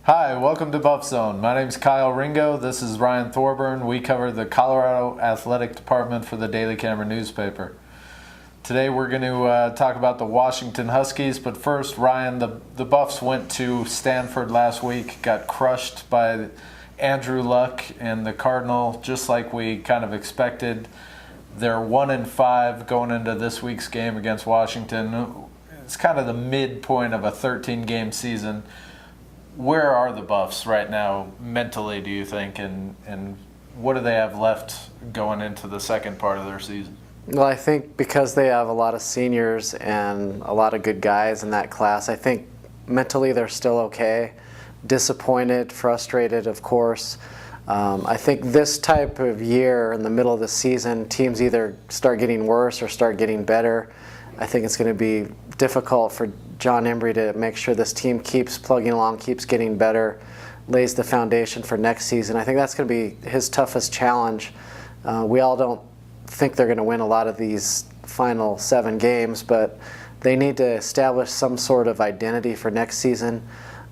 Hi, welcome to Buffzone. My name's Kyle Ringo. This is Ryan Thorburn. We cover the Colorado Athletic Department for the Daily Camera newspaper. Today we're going to talk about the Washington Huskies, but first, Ryan, the Buffs went to Stanford last week, got crushed by Andrew Luck and the Cardinal, just like we kind of expected. They're 1-5 going into this week's game against Washington. It's kind of the midpoint of a 13-game season. Where are the Buffs right now mentally, do you think, and what do they have left going into the second part of their season? Well, I think because they have a lot of seniors and a lot of good guys in that class, I think mentally they're still okay. Disappointed, frustrated, of course. I think this type of year in the middle of the season, teams either start getting worse or start getting better. I think it's going to be difficult for John Embry to make sure this team keeps plugging along, keeps getting better, lays the foundation for next season. I think that's going to be his toughest challenge. We all don't think they're going to win a lot of these final 7 games, but they need to establish some sort of identity for next season,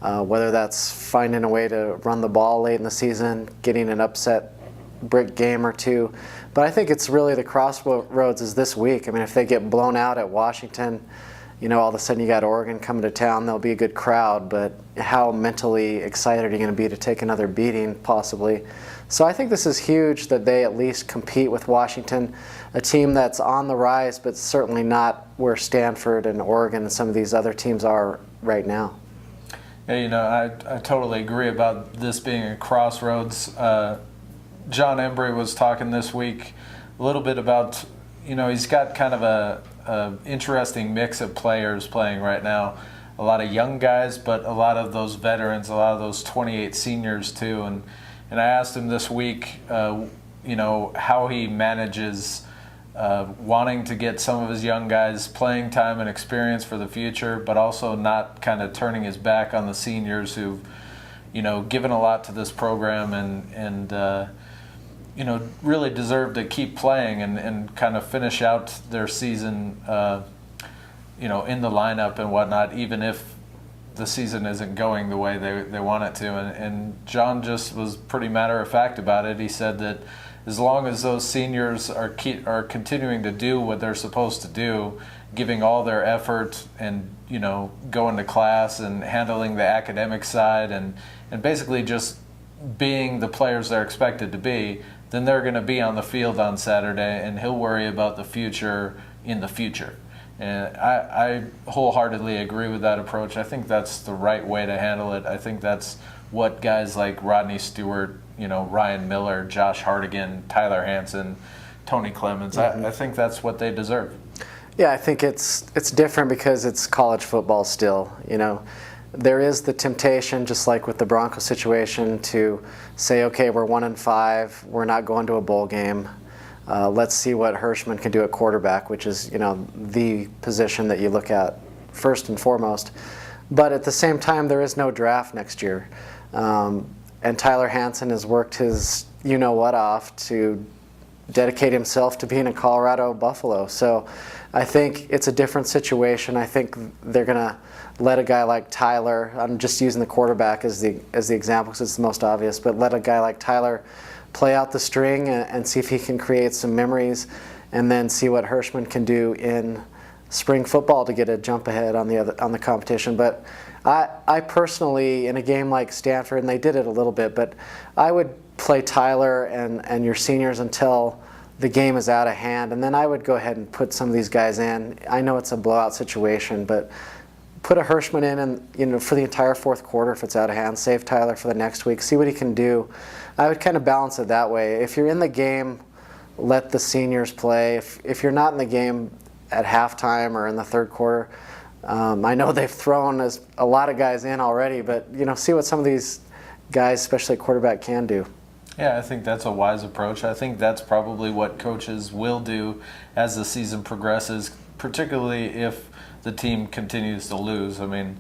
whether that's finding a way to run the ball late in the season, getting an upset brick game or two. But I think it's really the crossroads is this week. I mean, if they get blown out at Washington, all of a sudden you got Oregon coming to town, there'll be a good crowd, but how mentally excited are you going to be to take another beating, possibly? So I think this is huge that they at least compete with Washington, a team that's on the rise, but certainly not where Stanford and Oregon and some of these other teams are right now. Yeah, I totally agree about this being a crossroads. John Embry was talking this week a little bit about, he's got kind of a interesting mix of players playing right now. A lot of young guys, but a lot of those veterans, a lot of those 28 seniors too. And I asked him this week, how he manages wanting to get some of his young guys playing time and experience for the future, but also not kind of turning his back on the seniors who've, given a lot to this program and really deserve to keep playing and kind of finish out their season, in the lineup and whatnot, even if the season isn't going the way they want it to. And John just was pretty matter-of-fact about it. He said that as long as those seniors are continuing to do what they're supposed to do, giving all their effort and, going to class and handling the academic side and basically just being the players they're expected to be, then they're going to be on the field on Saturday, and he'll worry about the future in the future. And I wholeheartedly agree with that approach. I think that's the right way to handle it. I think that's what guys like Rodney Stewart, Ryan Miller, Josh Hartigan, Tyler Hansen, Tony Clemens, I think that's what they deserve. Yeah, I think it's different because it's college football still, There is the temptation, just like with the Broncos situation, to say, okay, we're 1-5, we're not going to a bowl game. Let's see what Hirschman can do at quarterback, which is, the position that you look at first and foremost. But at the same time, there is no draft next year. And Tyler Hansen has worked his you-know-what off to dedicate himself to being a Colorado Buffalo. So I think it's a different situation. I think they're going to let a guy like Tyler, I'm just using the quarterback as the example because it's the most obvious, but let a guy like Tyler play out the string and see if he can create some memories, and then see what Hirschman can do in spring football to get a jump ahead on the competition. But I personally, in a game like Stanford, and they did it a little bit, but I would play Tyler and your seniors until the game is out of hand, and then I would go ahead and put some of these guys in. I know it's a blowout situation, but put a Hirschman in and for the entire fourth quarter if it's out of hand. Save Tyler for the next week. See what he can do. I would kind of balance it that way. If you're in the game, let the seniors play. If you're not in the game at halftime or in the third quarter, I know they've thrown a lot of guys in already, but see what some of these guys, especially at quarterback, can do. Yeah, I think that's a wise approach. I think that's probably what coaches will do as the season progresses, particularly if the team continues to lose. I mean,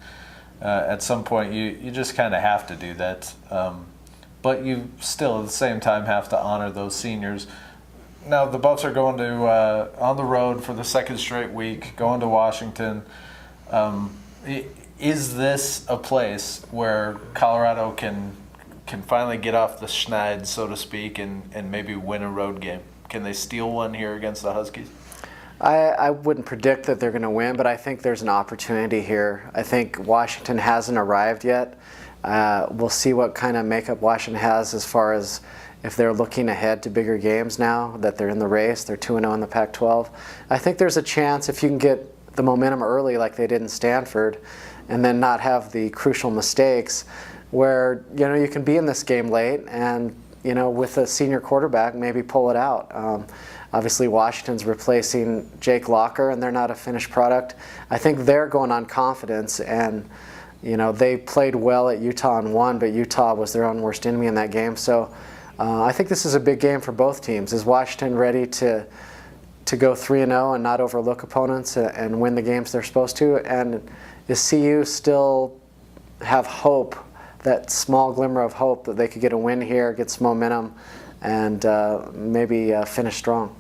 at some point you just kind of have to do that. But you still at the same time have to honor those seniors. Now the Buffs are going to on the road for the second straight week, going to Washington. is this a place where Colorado can finally get off the schneid, so to speak, and maybe win a road game? Can they steal one here against the Huskies? I wouldn't predict that they're going to win, but I think there's an opportunity here. I think Washington hasn't arrived yet. We'll see what kind of makeup Washington has as far as if they're looking ahead to bigger games now that they're in the race. They're 2-0 in the Pac-12. I think there's a chance if you can get the momentum early like they did in Stanford and then not have the crucial mistakes where, you can be in this game late and, with a senior quarterback, maybe pull it out. Obviously, Washington's replacing Jake Locker, and they're not a finished product. I think they're going on confidence, and they played well at Utah and won, but Utah was their own worst enemy in that game. So I think this is a big game for both teams. Is Washington ready to go 3-0 and not overlook opponents and win the games they're supposed to? And is CU still have hope, that small glimmer of hope that they could get a win here, get some momentum, and maybe finish strong?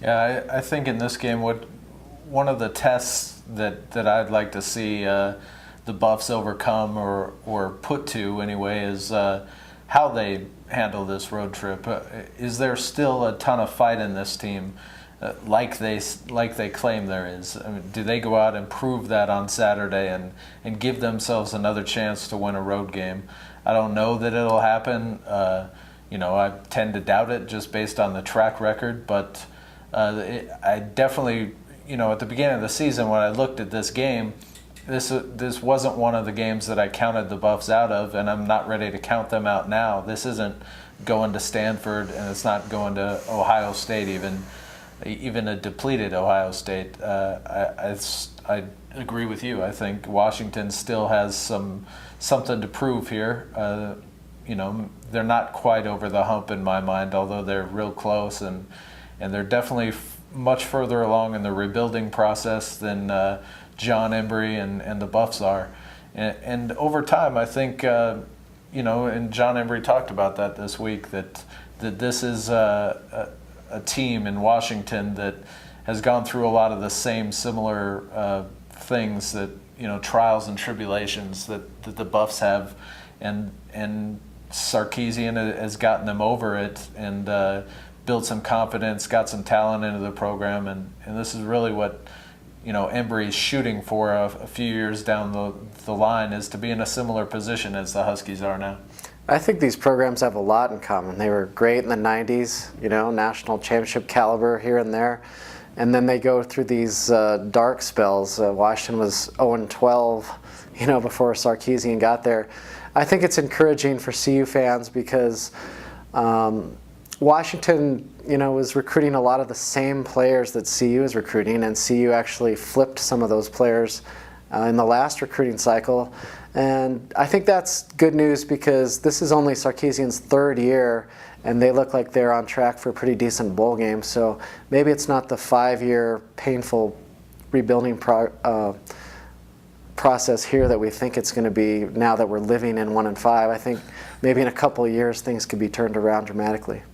Yeah, I think in this game, one of the tests that I'd like to see the Buffs overcome or put to anyway is how they handle this road trip. Is there still a ton of fight in this team, like they claim there is? I mean, do they go out and prove that on Saturday and give themselves another chance to win a road game? I don't know that it'll happen. I tend to doubt it just based on the track record, but I definitely, at the beginning of the season when I looked at this game, this wasn't one of the games that I counted the Buffs out of, and I'm not ready to count them out now. This isn't going to Stanford, and it's not going to Ohio State even a depleted Ohio State. I agree with you. I think Washington still has something to prove here. They're not quite over the hump in my mind, although they're real close, and they're definitely much further along in the rebuilding process than John Embry and the Buffs are. And over time, I think, and John Embry talked about that this week, that this is a team in Washington that has gone through a lot of the same similar things that, trials and tribulations that the Buffs have, and Sarkisian has gotten them over it and built some confidence, got some talent into the program, and this is really what Embry's shooting for a few years down the line, is to be in a similar position as the Huskies are now. I think these programs have a lot in common. They were great in the 90s, national championship caliber here and there. And then they go through these dark spells. Washington was 0-12, before Sarkisian got there. I think it's encouraging for CU fans because Washington, was recruiting a lot of the same players that CU is recruiting, and CU actually flipped some of those players in the last recruiting cycle. And I think that's good news because this is only Sarkisian's third year, and they look like they're on track for a pretty decent bowl game. So maybe it's not the 5-year painful rebuilding process here that we think it's going to be now that we're living in 1-5. I think maybe in a couple of years things could be turned around dramatically.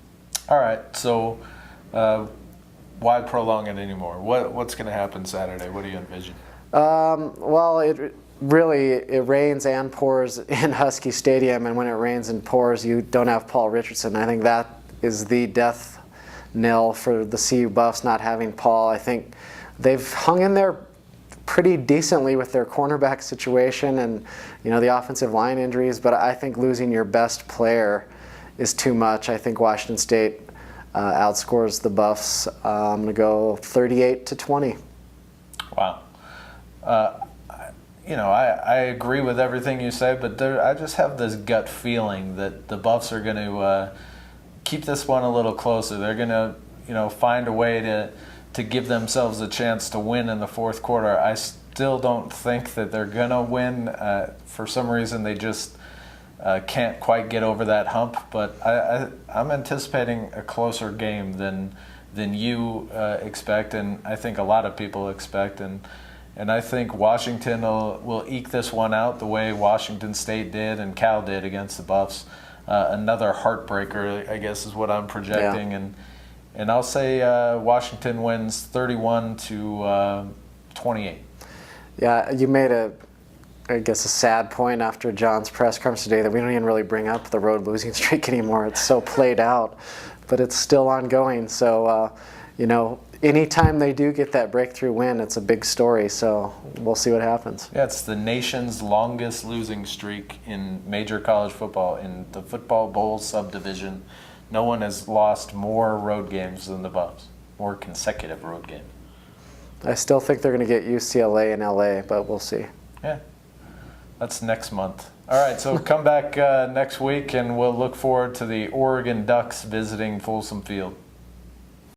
All right, so why prolong it anymore? What's going to happen Saturday? What do you envision? Well, it rains and pours in Husky Stadium, and when it rains and pours, you don't have Paul Richardson. I think that is the death knell for the CU Buffs not having Paul. I think they've hung in there pretty decently with their cornerback situation and the offensive line injuries, but I think losing your best player is too much. I think Washington State outscores the Buffs. I'm going to go 38-20. Wow. I agree with everything you say, but I just have this gut feeling that the Buffs are going to keep this one a little closer. They're going to, find a way to give themselves a chance to win in the fourth quarter. I still don't think that they're going to win. For some reason, they just can't quite get over that hump. But I'm anticipating a closer game than you expect, and I think a lot of people expect. And I think Washington will eke this one out the way Washington State did and Cal did against the Buffs. Another heartbreaker, I guess, is what I'm projecting. Yeah. And I'll say Washington wins 31-28. Yeah, you made a I guess, a sad point after John's press conference today that we don't even really bring up the road losing streak anymore. It's so played out, but it's still ongoing. So, anytime they do get that breakthrough win, it's a big story. So we'll see what happens. Yeah, it's the nation's longest losing streak in major college football. In the Football Bowl subdivision, no one has lost more road games than the Buffs, more consecutive road games. I still think they're going to get UCLA and LA, but we'll see. Yeah. That's next month. All right, so come back next week, and we'll look forward to the Oregon Ducks visiting Folsom Field.